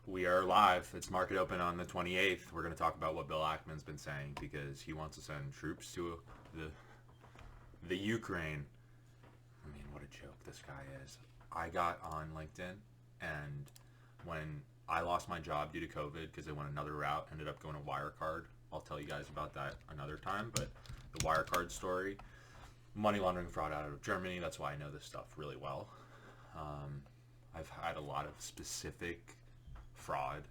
We are live. It's market open on the 28th. We're going to talk about what Bill Ackman's been saying because he wants to send troops to the Ukraine. I mean, what a joke this guy is. I got on LinkedIn, and when I lost my job due to COVID because I went another route, ended up going to Wirecard. I'll tell you guys about that another time, but the Wirecard story, money laundering fraud out of Germany, that's why I know this stuff really well. I've had a lot of specific fraud.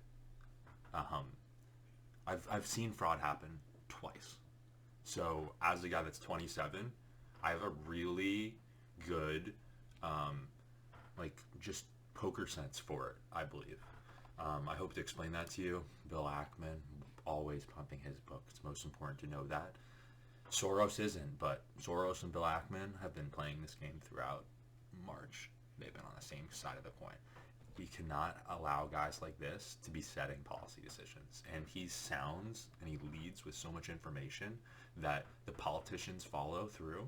I've seen fraud happen twice. So as a guy that's 27, I have a really good just poker sense for it, I believe. I hope to explain that to you. Bill Ackman, always pumping his book. It's most important to know that. Soros isn't, but Soros and Bill Ackman have been playing this game throughout March. They've been on the same side of the coin. We cannot allow guys like this to be setting policy decisions. And he sounds and he leads with so much information that the politicians follow through,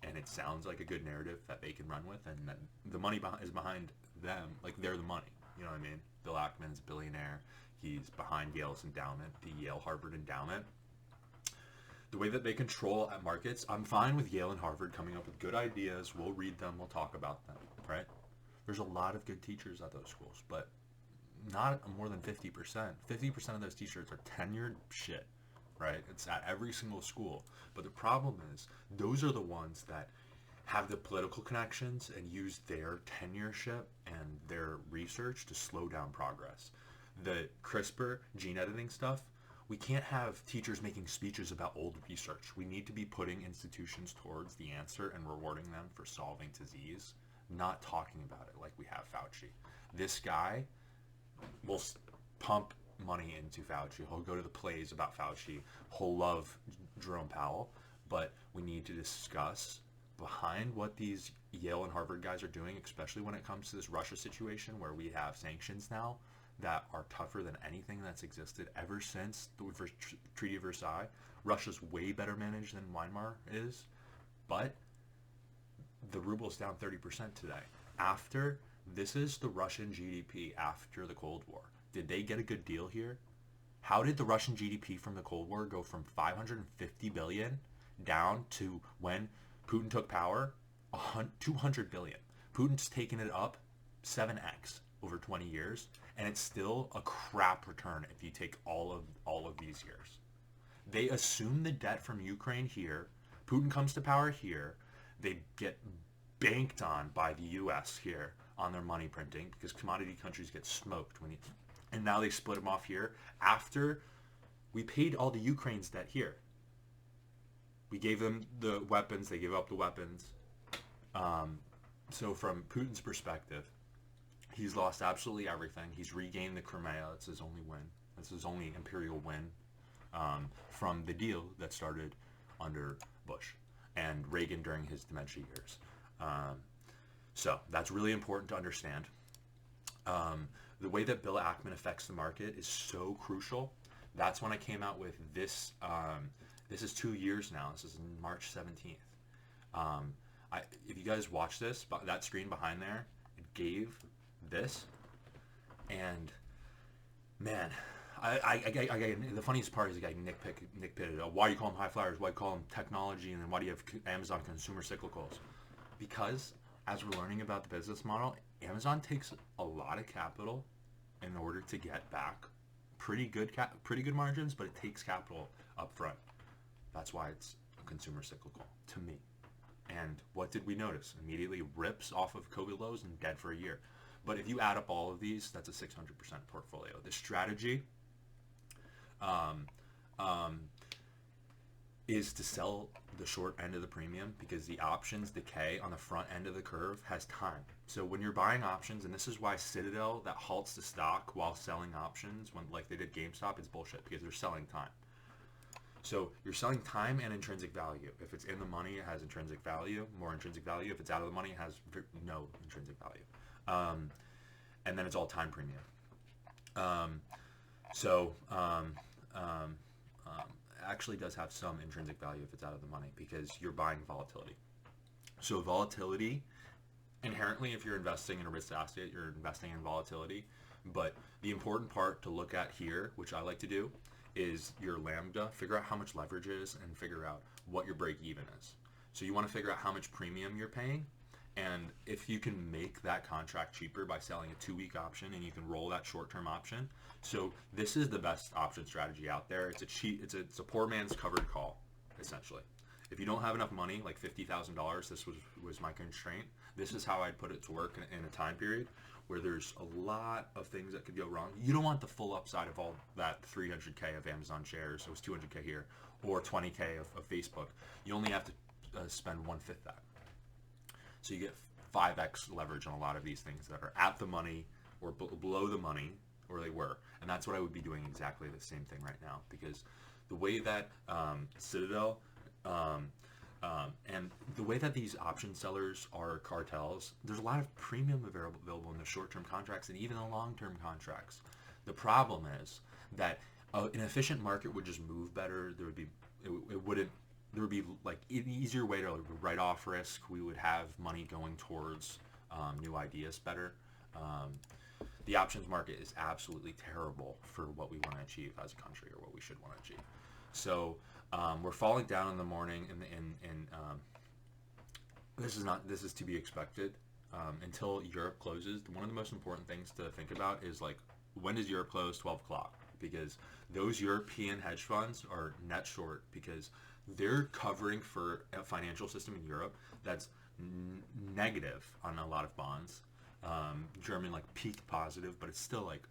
and it sounds like a good narrative that they can run with, and that the money is behind them. Like, they're the money. You know what I mean? Bill Ackman's a billionaire. He's behind Yale's endowment, the Yale-Harvard endowment. The way that they control at markets, I'm fine with Yale and Harvard coming up with good ideas. We'll read them. We'll talk about them, right? There's a lot of good teachers at those schools, but not more than 50%. 50% of those teachers are tenured shit, right? It's at every single school. But the problem is, those are the ones that have the political connections and use their tenureship and their research to slow down progress. The CRISPR gene editing stuff, we can't have teachers making speeches about old research. We need to be putting institutions towards the answer and rewarding them for solving disease, not talking about it like we have Fauci. This guy will pump money into Fauci. He'll go to the plays about Fauci. He'll love Jerome Powell. But we need to discuss behind what these Yale and Harvard guys are doing, especially when it comes to this Russia situation where we have sanctions now that are tougher than anything that's existed ever since the Treaty of Versailles. Russia's way better managed than Weimar is, but the ruble's down 30% today. This is the Russian GDP after the Cold War. Did they get a good deal here? How did the Russian GDP from the Cold War go from 550 billion down to, when Putin took power, 200 billion? Putin's taken it up 7x over 20 years, and it's still a crap return if you take all of these years. They assume the debt from Ukraine here. Putin comes to power here. They get banked on by the U.S. here on their money printing because commodity countries get smoked and now they split them off here after we paid all the Ukraine's debt here. We gave them the weapons. They gave up the weapons. So from Putin's perspective, he's lost absolutely everything. He's regained the Crimea. That's his only win. That's his only imperial win from the deal that started under Bush and Reagan during his dementia years. So that's really important to understand. The way that Bill Ackman affects the market is so crucial. That's when I came out with this. This is 2 years now. This is March 17th. If you guys watch this, that screen behind there, it gave this. And man, the funniest part is the guy nitpicked. Why do you call them high flyers? Why do you call them technology? And then why do you have Amazon consumer cyclicals? Because as we're learning about the business model, Amazon takes a lot of capital in order to get back pretty good margins, but it takes capital up front. That's why it's a consumer cyclical to me. And what did we notice? Immediately rips off of COVID lows and dead for a year. But if you add up all of these, that's a 600% portfolio. The strategy is to sell the short end of the premium because the options decay on the front end of the curve has time. So when you're buying options, and this is why Citadel that halts the stock while selling options, when like they did GameStop, it's bullshit because they're selling time. So you're selling time and intrinsic value. If it's in the money, it has intrinsic value, more intrinsic value. If it's out of the money, it has no intrinsic value. And then it's all time premium. Actually does have some intrinsic value if it's out of the money because you're buying volatility. So volatility, inherently, if you're investing in a risk asset, you're investing in volatility. But the important part to look at here, which I like to do, is your lambda. Figure out how much leverage is and figure out what your break even is. So you want to figure out how much premium you're paying, and if you can make that contract cheaper by selling a 2-week option and you can roll that short-term option. So this is the best option strategy out there. It's a poor man's covered call, essentially. If you don't have enough money, like $50,000, this was my constraint. This is how I'd put it to work in a time period where there's a lot of things that could go wrong. You don't want the full upside of all that 300K of Amazon shares. So it was 200K here, or 20K of Facebook. You only have to spend 1/5 that. So you get 5x leverage on a lot of these things that are at the money or below the money, or they were. And that's what I would be doing exactly the same thing right now, because the way that Citadel and the way that these option sellers are cartels, there's a lot of premium available in the short-term contracts and even the long-term contracts. The problem is that an efficient market would just move better. There would be like an easier way to write off risk. We would have money going towards new ideas better. The options market is absolutely terrible for what we want to achieve as a country, or what we should want to achieve. So we're falling down in the morning, and this is to be expected until Europe closes. One of the most important things to think about is, like, when does Europe close? 12 o'clock, because those European hedge funds are net short because they're covering for a financial system in Europe that's negative on a lot of bonds. German like peaked positive, but it's still like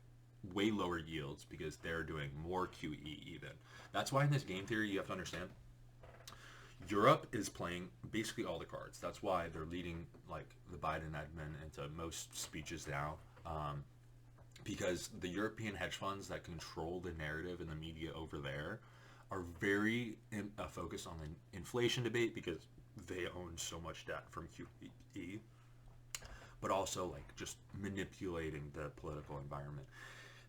way lower yields because they're doing more QE even. That's why in this game theory you have to understand Europe is playing basically all the cards. That's why they're leading like the Biden admin into most speeches now, because the European hedge funds that control the narrative in the media over there are very focused on the inflation debate because they own so much debt from QE, but also like just manipulating the political environment.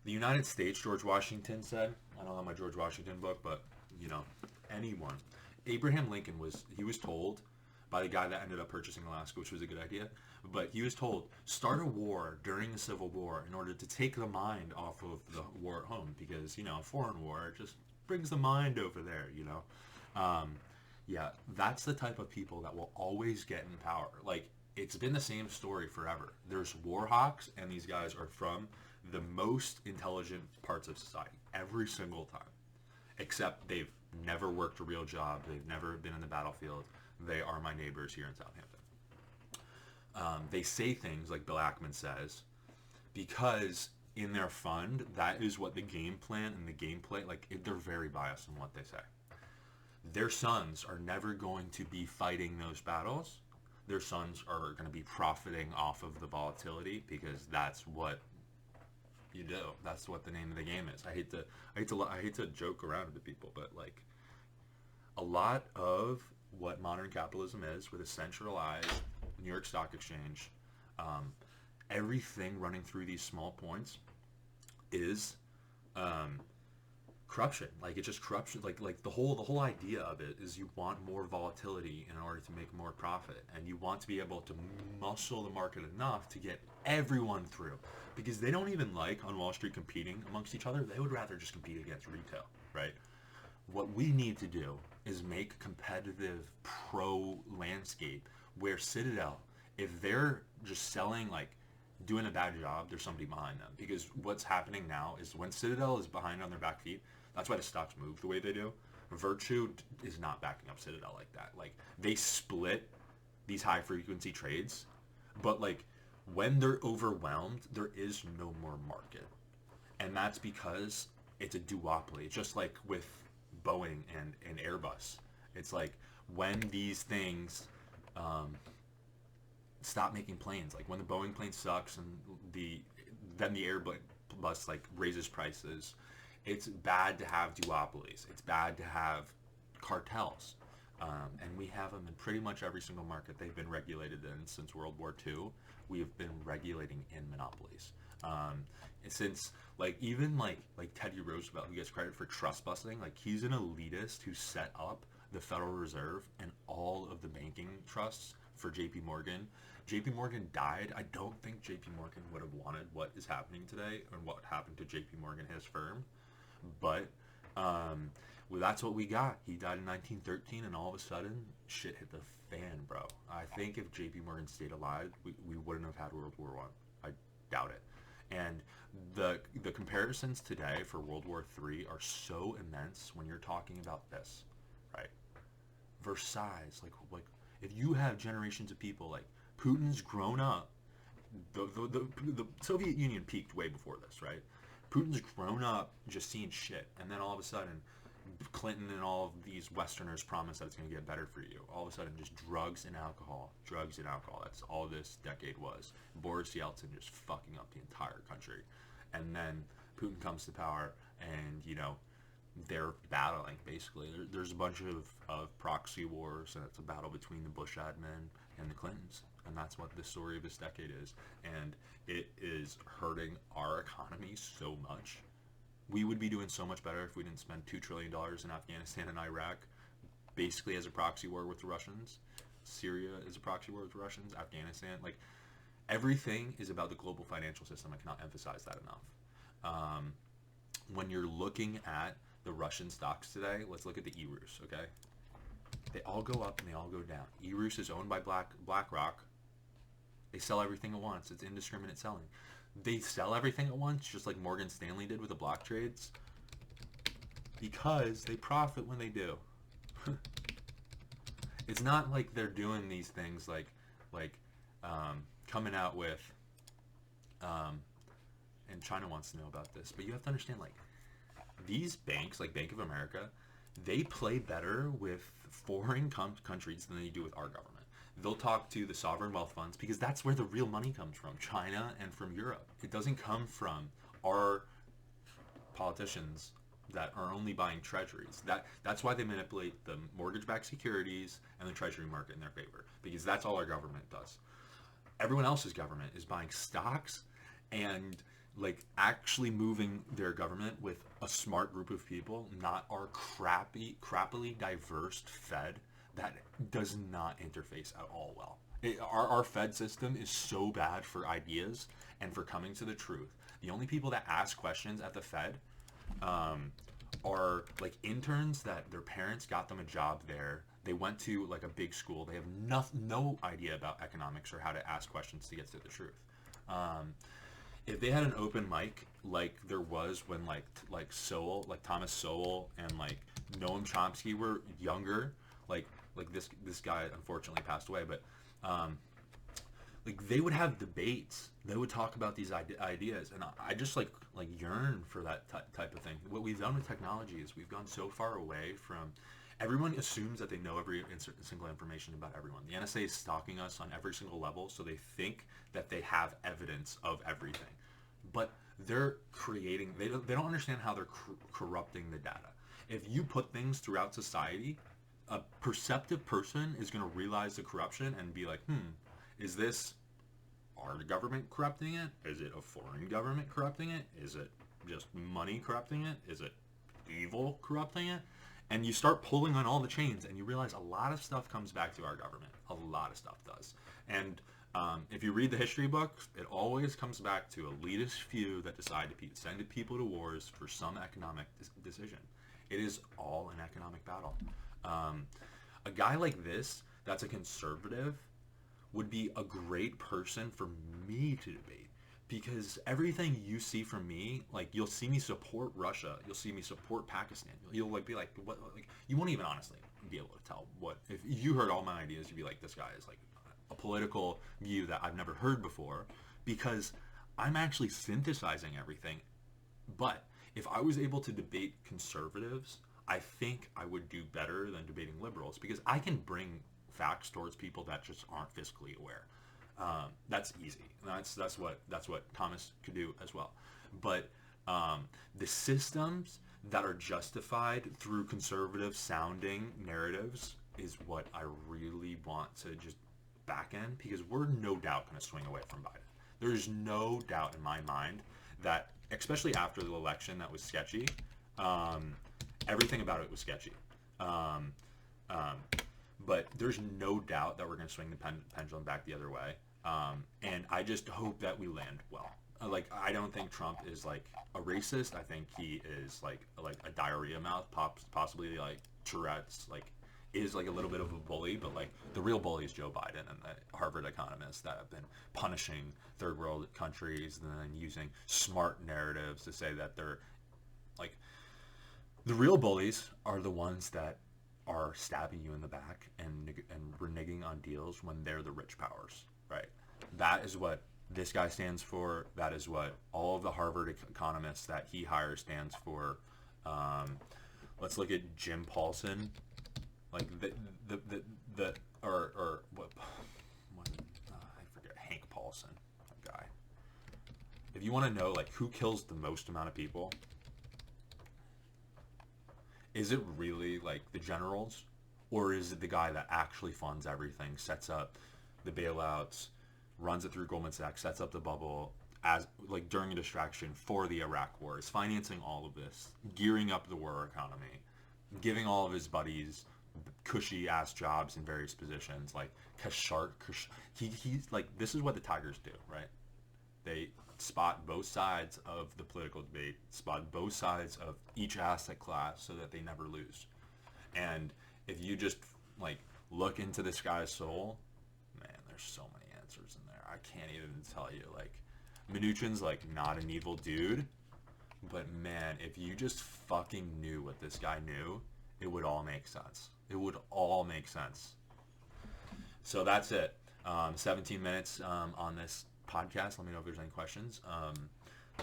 The United States, George Washington said, I don't have my George Washington book, but anyone. Abraham Lincoln was told by the guy that ended up purchasing Alaska, which was a good idea, but he was told, start a war during the Civil War in order to take the mind off of the war at home, because, a foreign war just brings the mind over there, Yeah, that's the type of people that will always get in power. Like, it's been the same story forever. There's war hawks, and these guys are from the most intelligent parts of society every single time, except they've never worked a real job. They've never been in the battlefield. They are my neighbors here in Southampton. They say things like Bill Ackman says because in their fund, that is what the game plan and the gameplay, they're very biased in what they say. Their sons are never going to be fighting those battles. Their sons are going to be profiting off of the volatility because that's what you do. That's what the name of the game is. I hate to joke around with people, but like a lot of what modern capitalism is, with a centralized New York Stock Exchange, everything running through these small points is corruption. Like, it's just corruption. Like the whole idea of it is you want more volatility in order to make more profit, and you want to be able to muscle the market enough to get everyone through, because they don't even like on Wall Street competing amongst each other. They would rather just compete against retail, right? What we need to do is make competitive pro landscape where Citadel, if they're just selling, like doing a bad job, there's somebody behind them. Because what's happening now is when Citadel is behind on their back feet, that's why the stocks move the way they do. Virtue is not backing up Citadel like that. Like, they split these high frequency trades, but like when they're overwhelmed, there is no more market. And that's because it's a duopoly. It's just like with Boeing and Airbus. It's like when these things stop making planes, like when the Boeing plane sucks and then the Airbus like raises prices, it's bad to have duopolies. It's bad to have cartels. And we have them in pretty much every single market they've been regulated in since World War II. We have been regulating in monopolies. Since even Teddy Roosevelt, who gets credit for trust busting, like he's an elitist who set up the Federal Reserve and all of the banking trusts for JP Morgan. JP Morgan died. I don't think JP Morgan would have wanted what is happening today and what happened to JP Morgan, his firm. But well, that's what we got. He died in 1913, and all of a sudden, shit hit the fan, bro. I think if JP Morgan stayed alive, we wouldn't have had World War I. I doubt it. And the comparisons today for World War III are so immense when you're talking about this, right? Versailles, like if you have generations of people, like Putin's grown up, the Soviet Union peaked way before this, right? Putin's grown up just seeing shit, and then all of a sudden, Clinton and all of these Westerners promise that it's going to get better for you. All of a sudden, just drugs and alcohol. Drugs and alcohol. That's all this decade was. Boris Yeltsin just fucking up the entire country. And then Putin comes to power, and, you know, they're battling, basically. There's a bunch of proxy wars, and it's a battle between the Bush admin and the Clintons. And that's what the story of this decade is. And it is hurting our economy so much. We would be doing so much better if we didn't spend $2 trillion in Afghanistan and Iraq, basically as a proxy war with the Russians. Syria is a proxy war with the Russians. Afghanistan, like, everything is about the global financial system. I cannot emphasize that enough. When you're looking at the Russian stocks today, let's look at the E-Rus, okay? They all go up and they all go down. E-Rus is owned by BlackRock. They sell everything at once. It's indiscriminate selling. They sell everything at once, just like Morgan Stanley did with the block trades, because they profit when they do. It's not like they're doing these things like coming out with, and China wants to know about this, but you have to understand, like, these banks, like Bank of America, they play better with foreign countries than they do with our government. They'll talk to the sovereign wealth funds because that's where the real money comes from, China and from Europe. It doesn't come from our politicians that are only buying treasuries. That's why they manipulate the mortgage-backed securities and the treasury market in their favor, because that's all our government does. Everyone else's government is buying stocks and, like, actually moving their government with a smart group of people, not our crappily diverse Fed that does not interface at all well. Our Fed system is so bad for ideas and for coming to the truth. The only people that ask questions at the Fed are like interns that their parents got them a job there. They went to like a big school. They have no idea about economics or how to ask questions to get to the truth. If they had an open mic like there was when like Thomas Sowell and like Noam Chomsky were younger, like this guy unfortunately passed away, but like they would have debates. They would talk about these ideas, and I just like yearn for that type of thing. What we've done with technology is we've gone so far away from. Everyone assumes that they know every single information about everyone. The NSA is stalking us on every single level, so they think that they have evidence of everything. But they're creating, they don't understand how they're corrupting the data. If you put things throughout society, a perceptive person is going to realize the corruption and be like, is this our government corrupting it? Is it a foreign government corrupting it? Is it just money corrupting it? Is it evil corrupting it? And you start pulling on all the chains, and you realize a lot of stuff comes back to our government. A lot of stuff does. And if you read the history books, it always comes back to elitist few that decide to send people to wars for some economic decision. It is all an economic battle. A guy like this, that's a conservative, would be a great person for me to debate. Because everything you see from me, like, you'll see me support Russia, you'll see me support Pakistan, you'll like be like, what? Like, you won't even honestly be able to tell what. If you heard all my ideas, you'd be like, this guy is like a political view that I've never heard before, because I'm actually synthesizing everything. But if I was able to debate conservatives, I think I would do better than debating liberals, because I can bring facts towards people that just aren't fiscally aware. That's easy. That's what Thomas could do as well. But the systems that are justified through conservative sounding narratives is what I really want to just back in, because we're no doubt going to swing away from Biden. There's no doubt in my mind that, especially after the election that was sketchy, everything about it was sketchy. but there's no doubt that we're going to swing the pendulum back the other way. And I just hope that we land well. Like, I don't think Trump is like a racist. I think he is like a diarrhea mouth, possibly like Tourette's, like is like a little bit of a bully, but like the real bully is Joe Biden and the Harvard economists that have been punishing third world countries and then using smart narratives to say that they're like, the real bullies are the ones that are stabbing you in the back and reneging on deals when they're the rich powers, right? That is what this guy stands for. That is what all of the Harvard economists that he hires stands for. Let's look at Jim Paulson, like or what I forget, Hank Paulson, that guy. If you want to know like who kills the most amount of people, is it really like the generals, or is it the guy that actually funds everything, sets up the bailouts, runs it through Goldman Sachs, sets up the bubble as like during a distraction for the Iraq War, is financing all of this, gearing up the war economy, giving all of his buddies cushy ass jobs in various positions, like he's like, this is what the Tigers do, right? They spot both sides of the political debate, spot both sides of each asset class so that they never lose. And if you just like look into this guy's soul, man, there's so many answers in there. I can't even tell you. Like, Mnuchin's like not an evil dude, but man, if you just fucking knew what this guy knew, it would all make sense. It would all make sense. So that's it. 17 minutes on this podcast. Let me know if there's any questions.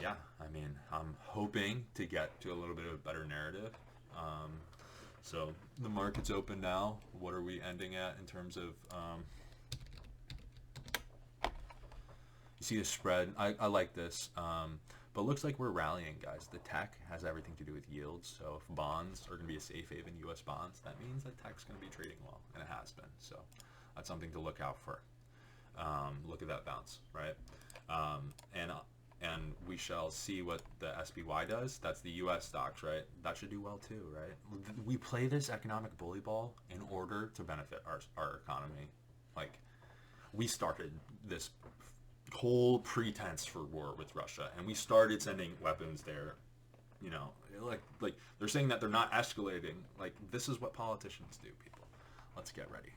Yeah, I mean, I'm hoping to get to a little bit of a better narrative. So the market's open now. What are we ending at in terms of... you see the spread. I like this. But it looks like we're rallying, guys. The tech has everything to do with yields. So if bonds are going to be a safe haven, U.S. bonds, that means that tech's going to be trading well, and it has been. So that's something to look out for. Look at that bounce, right? And we shall see what the SPY does. That's the U.S. stocks, right? That should do well too, right? We play this economic bully ball in order to benefit our economy. Like, we started this whole pretense for war with Russia, and we started sending weapons there. You know, like they're saying that they're not escalating. Like, this is what politicians do, people. Let's get ready.